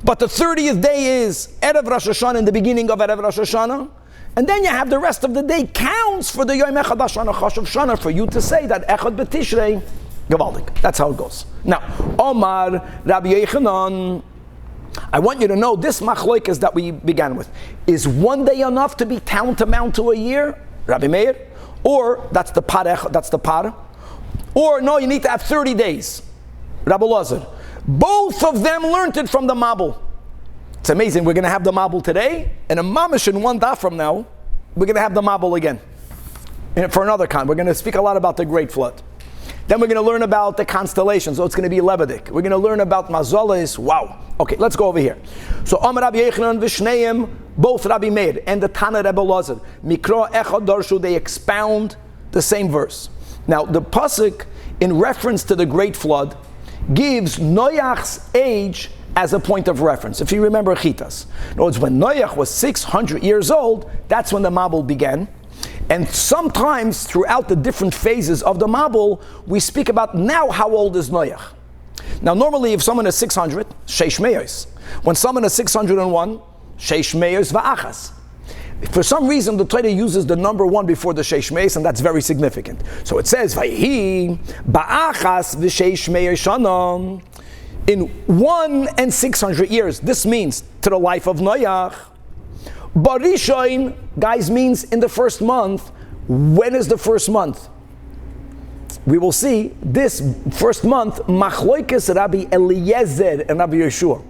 S1: but the 30th day is Erev Rosh Hashana, in the beginning of Erev Rosh Hashana, and then you have the rest of the day counts for the Yom Echad Hashana Chashav Shana for you to say that Echad B'Tishrei Gavaldik. That's how it goes. Now, Omar Rabbi Yechanan, I want you to know this machloikas that we began with. Is 1 day enough to be tantamount to a year, Rabbi Meir? Or that's the par, or no, you need to have 30 days. Rabbi Lazar. Both of them learned it from the Mabul. It's amazing. We're going to have the Mabul today, and a mamish in 1 daf from now, we're going to have the Mabul again. And for another con, we're going to speak a lot about the Great Flood. Then we're going to learn about the constellations. So it's going to be Lebedik. We're going to learn about Mazolis. Wow. Okay, let's go over here. So Amar Rabbi Yechanan v'Shneim, both Rabbi Meir and the Tana Rebbe Lazar, Mikra Echad Darshu, they expound the same verse. Now the pasuk in reference to the Great Flood gives Noach's age as a point of reference. If you remember Chitas. In other words, when Noach was 600 years old, that's when the Mabul began. And sometimes throughout the different phases of the Mabul, we speak about now how old is Noach. Now normally if someone is 600, Sheish Meyos. When someone is 601, Sheish Meyos Va'achas. For some reason, the Torah uses the number 1 before the Sheish Meis, and that's very significant. So it says, Vayhi ba'achas v'sheish meir shana. In 1 and 600 years. This means to the life of Noach. Barishoin, guys, means in the first month. When is the first month? We will see this first month, Machloikes Rabbi Eliezer and Rabbi Yeshua.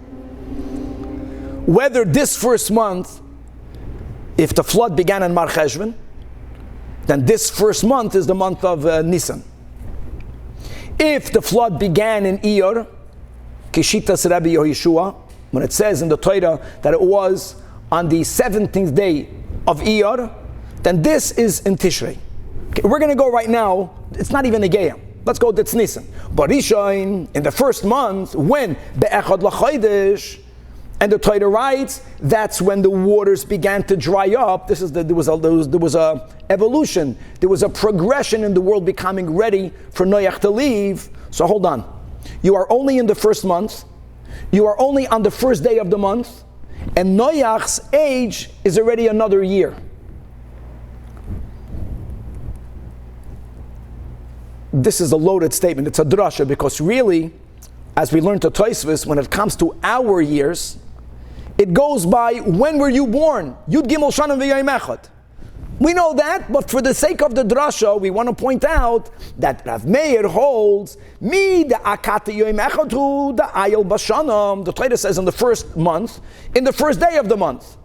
S1: Whether this first month, if the flood began in Mar Cheshvan, then this first month is the month of Nisan. If the flood began in Iyar, Kishitas Rabbi Yeshua, when it says in the Torah that it was on the 17th day of Iyar, then this is in Tishrei. Okay, we're going to go right now, it's not even a Geya. Let's go, that's Nisan. Barishain, in the first month, when Be'echad L'Chodesh, and the Torah writes, that's when the waters began to dry up. There was a evolution. There was a progression in the world becoming ready for Noach to leave. So hold on. You are only in the first month. You are only on the first day of the month. And Noach's age is already another year. This is a loaded statement. It's a drasha because really, as we learned to Tosfos, when it comes to our years, it goes by when were you born? Yud Gimel Shana V'Yom Echad. We know that, but for the sake of the drasha, we want to point out that Rav Meir holds mi the akata Yom Echad hu the ayel b'shanam. The Torah says in the first month, in the first day of the month.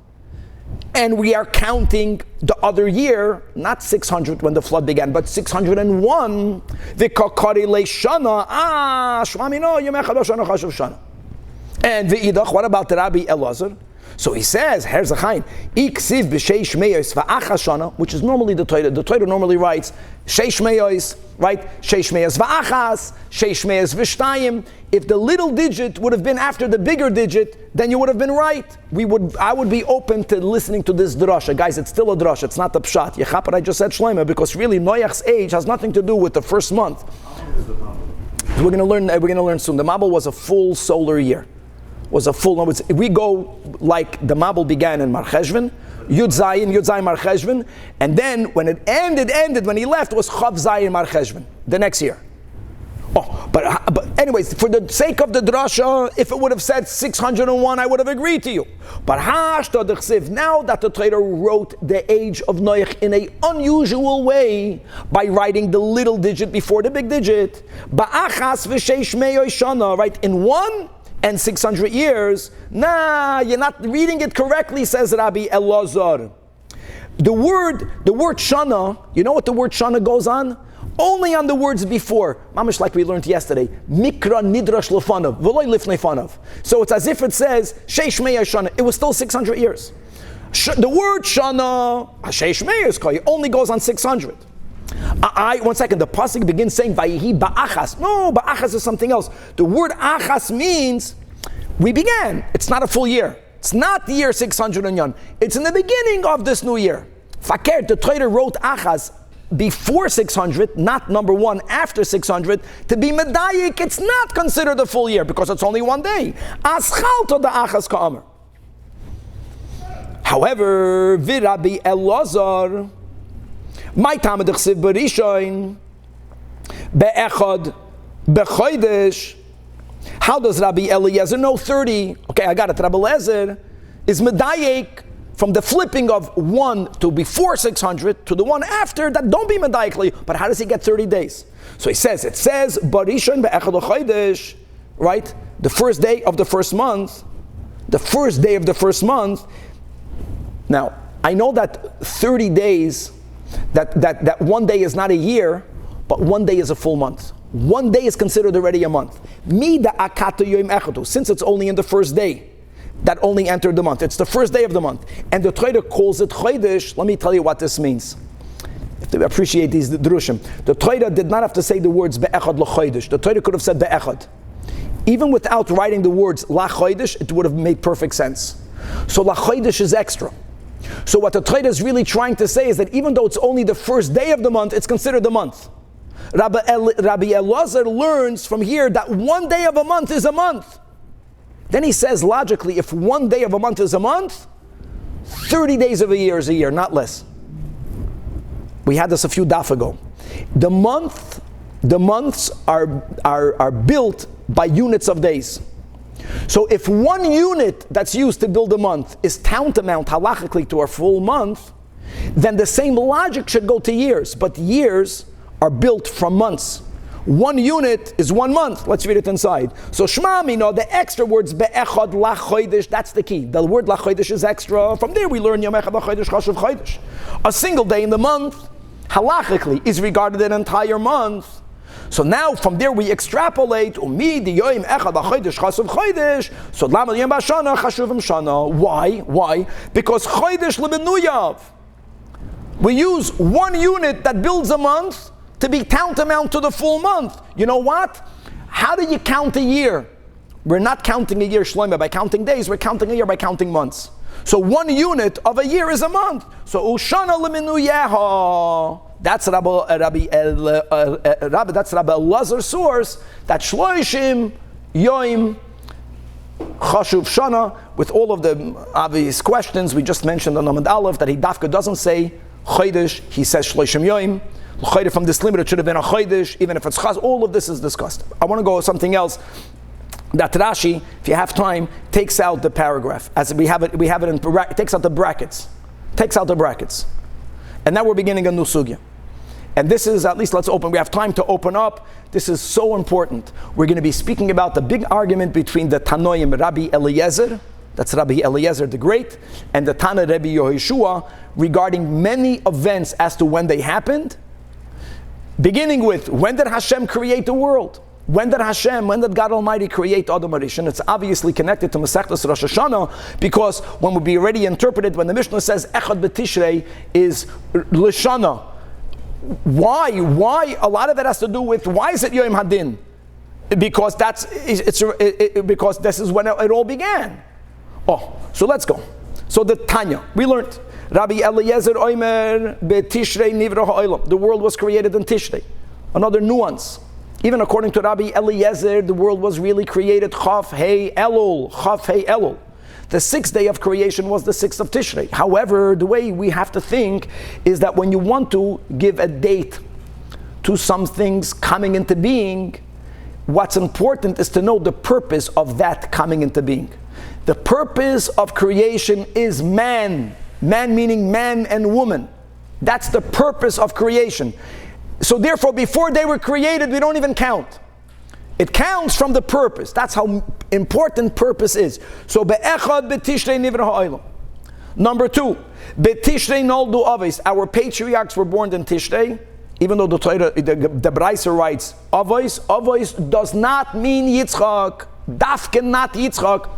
S1: And we are counting the other year, not 600 when the flood began, but 601. V'kakari leishana. Shmamino yemechad shana chashuv shana. And v'idach, what about the Rabbi Elazar? So he says, here's a chayin, iksiv b'sheish meyos va'achas shana, which is normally the Torah. The Torah normally writes sheish meyos, right? Sheish meyos va'achas, sheish meyos v'shtayim. If the little digit would have been after the bigger digit, then you would have been right. I would be open to listening to this drasha. Guys, it's still a drasha. It's not the pshat. Yechapar, I just said shleima, because really Noach's age has nothing to do with the first month. We're going to learn soon. The Mabul was a full solar year. We go like the Mabul began in Mar Cheshvan, Yud Zayin Mar Cheshvan, and then when it ended when he left was Chav Zayin Mar Cheshvan, the next year. But anyways, for the sake of the drasha, if it would have said 601, I would have agreed to you. But now that the Torah wrote the age of Noach in an unusual way by writing the little digit before the big digit, ba'achas v'sheish meyos shana, right, in 1 and 600 years, you're not reading it correctly, says Rabbi Elazar. The word shana, you know what the word shana goes on? Only on the words before. Mamish, like we learned yesterday. Mikra nidrash lefanav, v'loy lifnei fanav. So it's as if it says, sheish meyos shana. It was still 600 years. The word shana, sheish meyos koy, only goes on 600. One second, the pasuk begins saying vayihi ba'achas. No, ba'achas is something else. The word achas means we began. It's not a full year. It's not the year 600 and yon. It's in the beginning of this new year. Fakir, the Torah wrote achas before 600, not number 1 after 600. To be medayik, it's not considered a full year because it's only 1 day. Aschalto da achas ka'amar. However, v'Rabbi Elazar, my Talmud chsiv b'rishon be'echad b'chodesh. How does Rabbi Eliezer know 30? Okay, I got it. Rabbi Eliezer is medayik from the flipping of 1 to before 600 to the one after. That don't be medayikly. But how does he get 30 days? So it says b'rishon be'echad b'chodesh, right? The first day of the first month. The first day of the first month. Now I know that 30 days. That 1 day is not a year, but 1 day is a full month. 1 day is considered already a month. Since it's only in the first day, that only entered the month. It's the first day of the month. And the Torah calls it chodesh. Let me tell you what this means. You have to appreciate these drushim. The Torah did not have to say the words be'echad l'chodesh. The Torah could have said be'echad. Even without writing the words la chodesh, it would have made perfect sense. So la chodesh is extra. So what the Torah is really trying to say is that even though it's only the first day of the month, it's considered a month. Rabbi Elazar learns from here that 1 day of a month is a month. Then he says logically, if 1 day of a month is a month, 30 days of a year is a year, not less. We had this a few daf ago. The months are built by units of days. So if 1 unit that's used to build a month is tantamount halachically to a full month, then the same logic should go to years. But years are built from months. 1 unit is 1 month. Let's read it inside. So Shema Mino, the extra words be'echad la chodesh, that's the key. The word la chodesh is extra. From there we learn yom echad la chodesh chashuv chodesh. A single day in the month, halachically, is regarded an entire month. So now from there we extrapolate umi di yoim echad chodesh chashuv chodesh. So lama yom bashana chashuvim shana. Why? Because chodesh lebenuyav. We use 1 unit that builds a month to be tantamount to the full month. You know what? How do you count a year? We're not counting a year shloima by counting days. We're counting a year by counting months. So 1 unit of a year is a month. So ushana lebenuyav. That's Rabbi Elazar's source, that Shloishim Yoim Chashuv Shana, with all of the obvious questions we just mentioned on Amud Aleph, that he dafka doesn't say Chodesh, he says Shloishim Yoim. From this limit, it should have been a Chodesh, even if it's Chaz. All of this is discussed. I want to go with something else. That Rashi, if you have time, takes out the paragraph. As we have it in, takes out the brackets. And now we're beginning a new sugya. And this is, at least let's open, we have time to open up. This is so important. We're going to be speaking about the big argument between the Tanoim, Rabbi Eliezer that's Rabbi Eliezer the Great, and the Tana Rabbi Yehoshua regarding many events as to when they happened, beginning with when did Hashem create the world? When did God Almighty create Adam Harishon? It's obviously connected to Masechtas Rosh Hashana, because when we be already interpreted, when the Mishnah says Echad B'Tishrei is Lishana, why? A lot of it has to do with, why is it Yom Hadin? Because because this is when it all began. So let's go. So the Tanya, we learned, Rabbi Eliezer Oimer B'Tishrei Nivra Ha'olam. The world was created in Tishrei. Another nuance. Even according to Rabbi Eliezer, the world was really created Chaf Hei Elul. The 6th day of creation was the 6th of Tishrei. However, the way we have to think is that when you want to give a date to some things coming into being, what's important is to know the purpose of that coming into being. The purpose of creation is man. Man meaning man and woman. That's the purpose of creation. So therefore, before they were created, we don't even count. It counts from the purpose. That's how important purpose is. So, be'echad b'tishrei nivra ha'olam. Number 2, b'tishrei noldu avos. Our patriarchs were born in Tishrei. Even though the Brisa writes avos does not mean Yitzchak. Dafken not Yitzchak.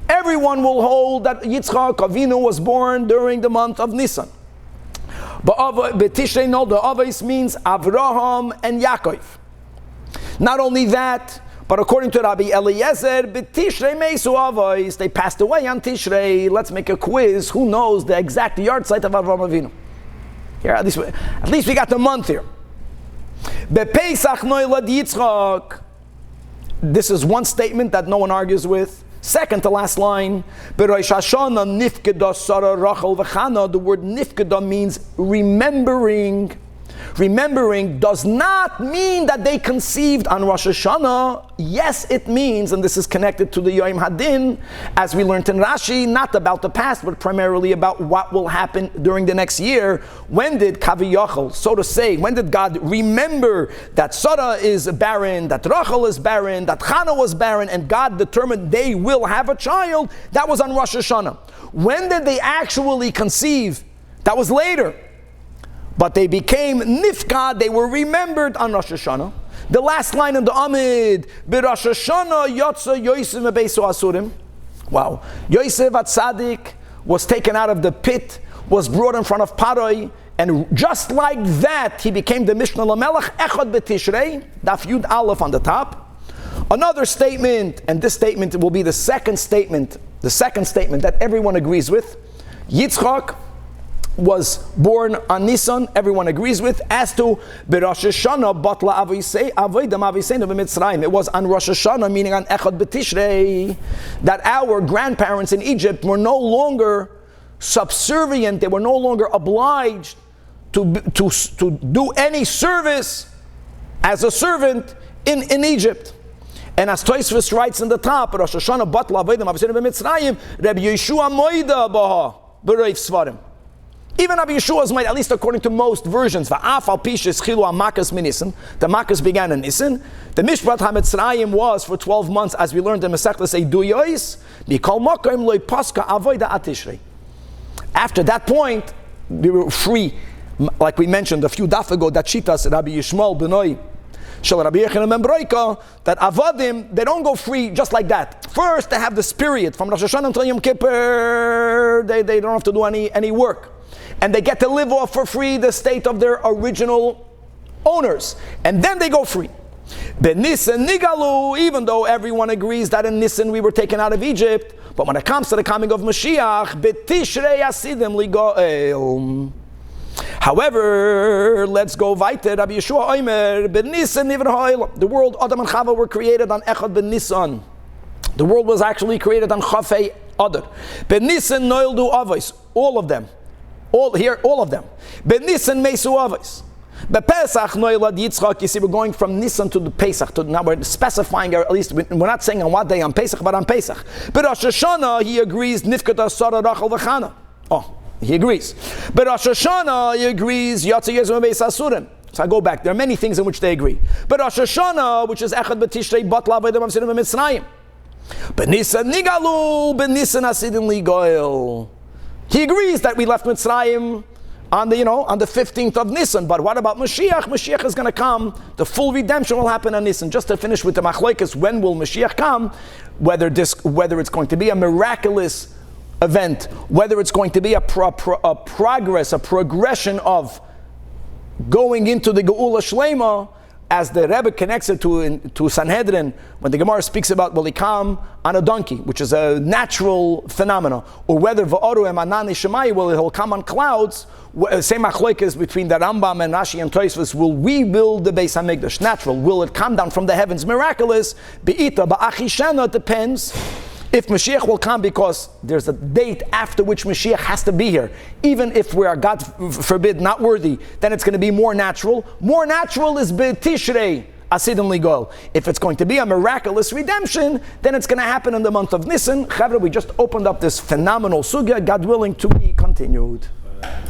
S1: Everyone will hold that Yitzchak Avinu was born during the month of Nisan. But Tishrei noldu avos means Avraham and Yaakov. Not only that, but according to Rabbi Eliezer, B'Tishrei meisu avos, they passed away on Tishrei. Let's make a quiz. Who knows the exact yard site of Avraham Avinu? Here, at least we got the month here. B'Pesach noilad Yitzchak. This is one statement that no one argues with. Second to last line, Rosh Hashana nifkeda Sarah Rachel v'Chana. The word nifkeda means remembering. Remembering does not mean that they conceived on Rosh Hashana. Yes, it means, and this is connected to the Yom Hadin, as we learned in Rashi, not about the past, but primarily about what will happen during the next year. When did Kaviyachal, so to say, when did God remember that Sarah is barren, that Rachel is barren, that Chana was barren, and God determined they will have a child? That was on Rosh Hashana. When did they actually conceive? That was later. But they became nifkad, they were remembered on Rosh Hashana. The last line in the Amid, B'Rosh Hashana yotza Yosef mebeso asurim. Wow. Yosef HaTzadik was taken out of the pit, was brought in front of Paroi, and just like that, he became the Mishnah Lamelech, Echad B'Tishrei, Daf Yud Aleph on the top. Another statement, and this statement will be the second statement that everyone agrees with. Yitzchak was born on Nisan, everyone agrees with. As to Rosh Hashana, Batla Avoidam Aviseinu b'Mitzrayim. It was on Rosh Hashana, meaning on Echad B'Tishrei, that our grandparents in Egypt were no longer subservient, they were no longer obliged to do any service as a servant in Egypt. And as Tosfos writes in the top, Rosh Hashana, Batla Avoidam Aviseinu b'Mitzrayim, Rabbi Yeshua Moida Baha, B'Reiv Svarim. Even Rabbi Yeshua's might, at least according to most versions, the Makkos began in Nisan. The Mishpat HaMitzrayim was for 12 months, as we learned in Masechtas Eiduyois, Mikol Mokim Lo Paska Avoda Atishrei. After that point, we were free, like we mentioned a few daf ago, that Shitas Rabbi Yishmael Benoi Shel Rabbi Yechanan ben Broika, that Avadim, they don't go free just like that. First, they have this period from Rosh Hashana until Yom Kippur. They don't have to do any work. And they get to live off for free the state of their original owners. And then they go free. Ben Nisan Nigalu, even though everyone agrees that in Nisan we were taken out of Egypt, but when it comes to the coming of Mashiach, B'Tishrei Asidim Ligoel. However, let's go weiter. Rabbi Yeshua Oimer, Ben Nisan Nivra Ha'olam. The world, Adam and Chava, were created on Echad Ben Nisan. The world was actually created on Chafei Adar. Ben Nisan Noildu Avos. All of them. All of them. Ben Nisan Meisu Avos. Pesach Noilad Yitzchak. You see, we're going from Nisan to the Pesach. Now we're specifying, or at least we're not saying on what day on Pesach, but on Pesach. But Rosh Hashana, he agrees, Nifkata Sarah Rachel V'Chana. He agrees. But Rosh Hashana, he agrees, Yatsa Yezma Beis Asurim. So I go back. There are many things in which they agree. But Rosh Hashana, which is Echad B'Tishrei Batla V'Edam Avseinu B'Mitzrayim. B'Nisan nigalu, b'Nisan asidin li goel. He agrees that we left Mitzrayim on the 15th of Nisan. But what about Mashiach? Mashiach is going to come. The full redemption will happen on Nisan. Just to finish with the machlokes, when will Mashiach come? Whether it's going to be a miraculous event, whether it's going to be a progression of going into the Geula Shlema, as the Rebbe connects it to Sanhedrin, when the Gemara speaks about will he come on a donkey, which is a natural phenomenon, or whether v'oru emanan neshamai, will he'll come on clouds. Same machlokes between the Rambam and Rashi and Tosfos. Will we build the Beis Hamikdash? Natural. Will it come down from the heavens? Miraculous. Be'ita ba'achishana, depends. If Mashiach will come, because there's a date after which Mashiach has to be here. Even if we are, God forbid, not worthy, then it's going to be more natural. More natural is B'Tishrei Asidim Ligol. If it's going to be a miraculous redemption, then it's going to happen in the month of Nisan. Chavra, we just opened up this phenomenal sugya, God willing, to be continued.